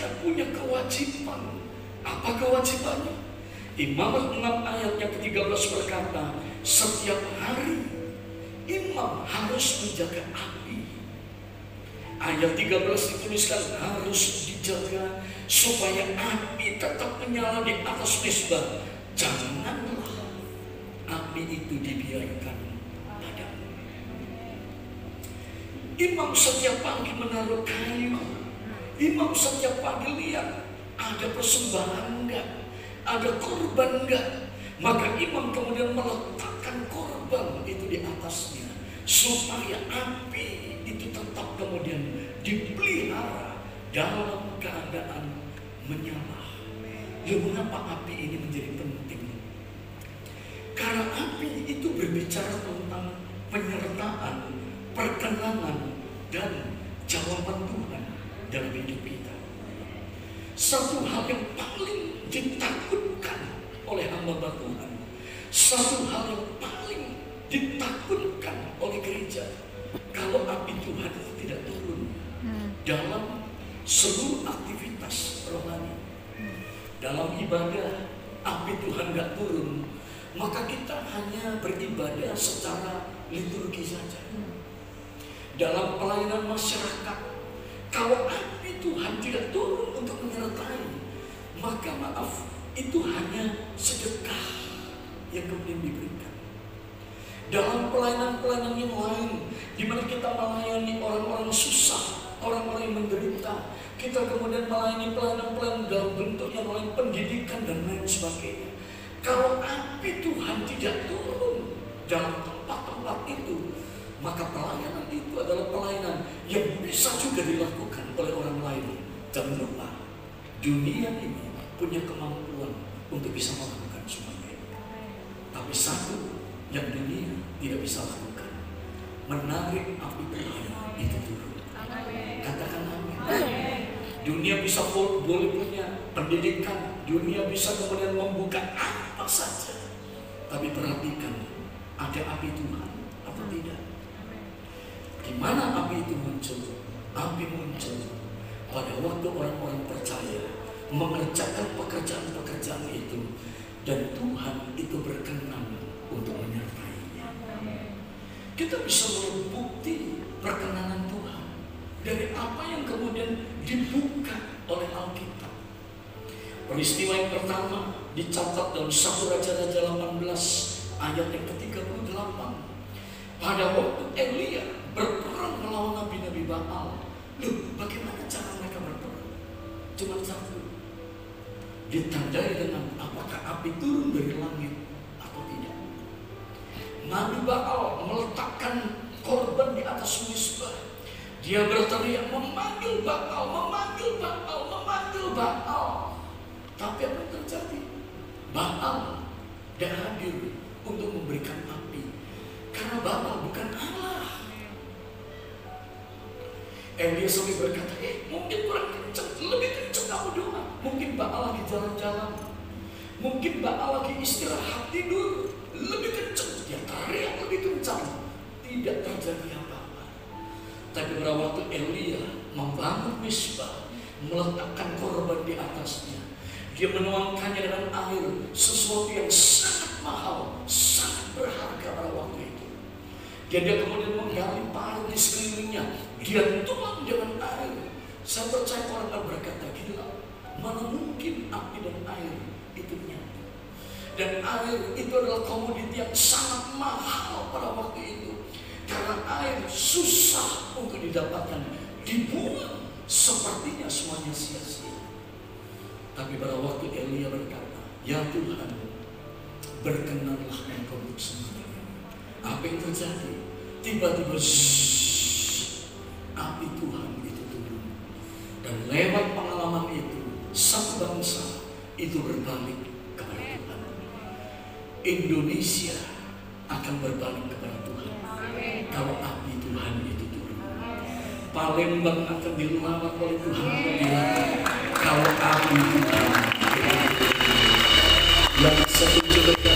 kita punya kewajiban. Apa kewajibannya? Imamat 6 ayat yang ke-13 berkata, setiap hari imam harus menjaga api. Ayat 13 dituliskan harus dijaga supaya api tetap menyala di atas mezbah. Janganlah api itu dibiarkan padam. Imam setiap pagi menaruh kayu. Imam setiap pagi lihat ada persembahan enggak, ada korban enggak. Maka imam kemudian meletakkan korban itu di atasnya supaya api itu tetap kemudian dipelihara dalam keadaan menyala. Ya, mengapa api ini menjadi penting? Karena api itu berbicara tentang penyertaan, perkenanan, dan jawaban Tuhan dalam hidup kita. Satu hal yang paling ditakutkan oleh hamba Tuhan, satu hal yang paling ditakutkan oleh gereja, kalau api Tuhan itu tidak turun dalam seluruh aktivitas rohani. Dalam ibadah api Tuhan gak turun, maka kita hanya beribadah secara liturgi saja. Dalam pelayanan masyarakat, kalau api Tuhan tidak turun untuk menyertai, maka maaf, itu hanya sedekah yang kemudian diberikan. Dalam pelayanan-pelayanan yang lain, di mana kita melayani orang-orang susah, orang-orang yang menderita, kita kemudian melayani pelayanan-pelayanan dalam bentuk yang lain, pendidikan dan lain sebagainya. Kalau api Tuhan tidak turun dalam tempat-tempat itu, maka pelayanan itu adalah pelayanan yang bisa juga dilakukan oleh orang lain. Jangan lupa, dunia ini punya kemampuan untuk bisa melakukan semuanya. Tapi satu yang dunia tidak bisa lakukan, menarik api Tuhan itu turun. Katakan amin. Dunia bisa boleh punya pendidikan, dunia bisa kemudian membuka apa saja, tapi perhatikan, ada api Tuhan atau tidak? Di mana api itu muncul? Api muncul pada waktu orang-orang percaya mengerjakan pekerjaan-pekerjaan itu, dan Tuhan itu berkenan untuk menyertainya. Kita bisa melihat bukti perkenanan Tuhan dari apa yang kemudian dibuka oleh Alkitab. Peristiwa yang pertama dicatat dalam 1 Raja-Raja 18 ayat yang ke-38. Pada waktu Elia berperang melawan nabi-nabi Baal. Loh, bagaimana cara mereka berperang? Cuma satu, ditandai dengan apakah api turun dari langit atau tidak. Nabi Baal meletakkan korban di atas mezbah. Dia berteriak memanggil Baal, memanggil Baal, memanggil Baal. Tapi apa yang terjadi? Baal tidak hadir untuk memberikan api, karena Baal bukan Allah. Elia sampai berkata, mungkin kurang kencang, lebih kencang kamu doa. Mungkin Baal lagi jalan-jalan, mungkin Baal lagi istirahat tidur, lebih kencang. Dia teriak lebih kencang, tidak terjadi apa-apa. Tapi pada waktu Elia membangun mezbah, meletakkan korban di atasnya, dia menuangkannya dengan air, sesuatu yang sangat mahal, sangat berharga pada waktu itu. Dia kemudian menggali parit di sekelilingnya, dia tuang dengan air. Saya percaya orang akan berkata, gila, mana mungkin api dan air itu menyatu. Dan air itu adalah komoditi yang sangat mahal pada waktu itu, karena air susah untuk didapatkan, dibuang sepertinya semuanya sia-sia. Tapi pada waktu Elia berkata, ya Tuhan, berkenanlah Engkau untuk semuanya. Apa yang terjadi? Tiba-tiba api Tuhan itu turun. Dan lewat pengalaman itu, satu bangsa itu berbalik kepada Tuhan. Indonesia akan berbalik kepada Tuhan kalau api Tuhan itu turun. Palembang akan dilawat oleh Tuhan kalau api Tuhan itu turun. Yang setuju